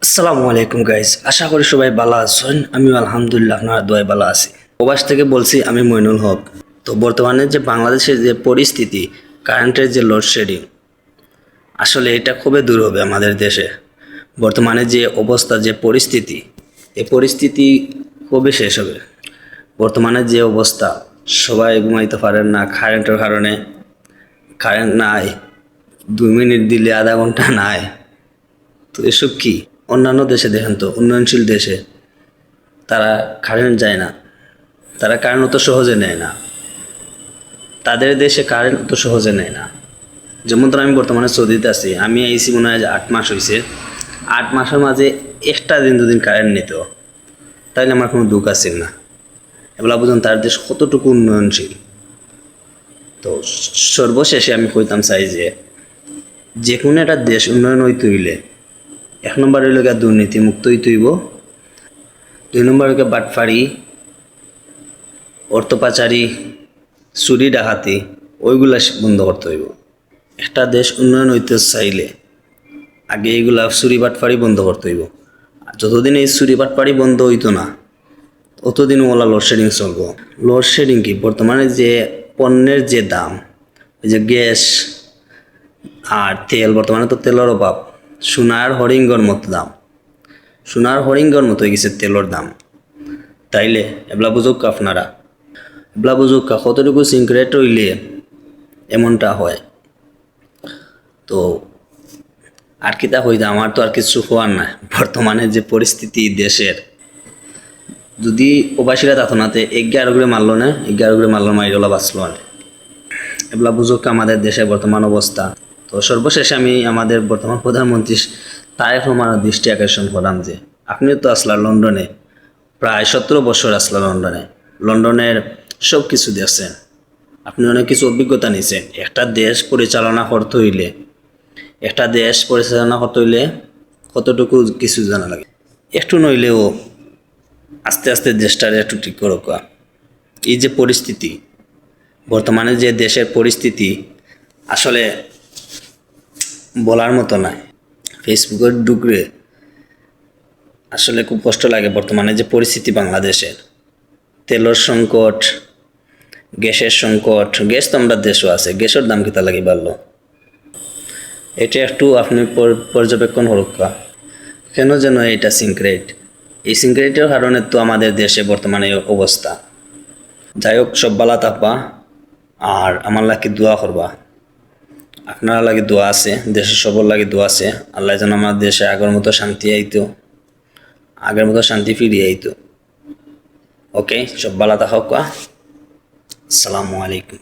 আসসালামু আলাইকুম গাইজ, আশা করি সবাই ভালো আছেন। আমিও আলহামদুলিল্লাহ আপনার দোয়ায় ভালো আছি। প্রবাস থেকে বলছি আমি মইনুল হক। তো বর্তমানে যে বাংলাদেশের যে পরিস্থিতি, কারেন্টের যে লোডশেডিং, আসলে এটা খুবই দূর হবে আমাদের দেশে। বর্তমানে যে অবস্থা, যে পরিস্থিতি, এই পরিস্থিতি কবে শেষ হবে? বর্তমানে যে অবস্থা, সবাই ঘুমাইতে পারেন না কারেন্টের কারণে। কারেন্ট নাই, 2 মিনিট দিলে আধা ঘন্টা নাই। তো এসব কি? অন্যান্য দেশে দেখেন তো, উন্নয়নশীল দেশে তারা কারেন্ট যায় না, তারা কারেন্ট অত সহজে নেয় না। তাদের দেশে কারেন্ট অত সহজে নেয় না। যেমন ধর আমি বর্তমানে সৌদিতে আছি, আমি আইসি মনে হয় 8 মাস হয়েছে। 8 মাসের মাঝে একটা দিন দুদিন কারেন্ট নিত, তাইলে আমার কোনো দুঃখ আছে না। এগুলা বুঝুন তার দেশ কতটুকু উন্নয়নশীল। তো সর্বশেষে আমি কইতাম চাই যে কোনো একটা দেশ উন্নয়ন হইতে হইলে 1 নম্বর হইল গিয়া দুর্নীতি মুক্ত হইতে হইব। 2 নম্বর হইল বাটফারি, অর্থ পাচারি, চুরি ডাকাতি, ওইগুলা বন্ধ করতে হইব। একটা দেশ উন্নয়ন হইতে চাইলে আগে এইগুলা চুরি বাটফারি বন্ধ করতে হইব। আর যতদিন এই চুরি বাটফারি বন্ধ হইতো না, ততদিন ওলা লোডশেডিং চলবো। লোডশেডিং কি? বর্তমানে যে পণ্যের যে দাম, এই যে গ্যাস আর তেল, বর্তমানে তো তেলের অভাব। সোনার হরিঙ্গর মতো দাম, সোনার হরিঙ্গর মতো হয়ে গেছে তেলের দাম। তাইলে এবলা বুঝুক আপনারা, এবলা বুঝুক কতটুকু সিক্রেট হইলে এমনটা হয়। তো আর কিতা হইতে আমার তো আর কিছু হওয়ার না। বর্তমানে যে পরিস্থিতি দেশের, যদি প্রবাসীরা তাতনাতে 11 করে মারলো না, 11 করে মারলো, মাইরলা বাঁচলো না। এগুলা বুঝুক আমাদের দেশের বর্তমান অবস্থা। তো সর্বশেষে আমি আমাদের বর্তমান প্রধানমন্ত্রী তারেক রহমানের দৃষ্টি আকর্ষণ করলাম যে আপনিও তো আসলা লন্ডনে, প্রায় 17 বছর আসলা লন্ডনে, লন্ডনের সব কিছু দেখছেন, আপনি অনেক কিছু অভিজ্ঞতা নিয়েছেন। একটা দেশ পরিচালনা করতে হইলে, কতটুকু কিছু জানা লাগে। একটু নইলেও আস্তে আস্তে দেশটার একটু ঠিক করো। এই যে পরিস্থিতি, বর্তমানে যে দেশের পরিস্থিতি, আসলে বলার মতো নয়। ফেসবুকের ঢুকলে আসলে খুব কষ্ট লাগে। বর্তমানে যে পরিস্থিতি বাংলাদেশের, তেলের সংকট, গ্যাসের সংকট, গ্যাস তো আমরা দেশও আছে, গ্যাসের দাম কিতা লাগে বাড়লো, এটা একটু আপনি পর্যবেক্ষণ হরক্কা। কেন যেন এটা সিক্রেট, এই সিক্রেটের কারণে তো আমাদের দেশে বর্তমানে অবস্থা। যাই হোক, সব বালা থাকবা আর আমার লাগে দোয়া করবা। আপনারা লাগে দোয়া আছে, দেশের সবার লাগে দোয়া আছে। আল্লাহ যেন আমার দেশে আগের মতো শান্তি আইতো, আগের মতো শান্তি ফিরিয়ে আইতো। ওকে, সব বালা থাকা। আসসালামু আলাইকুম।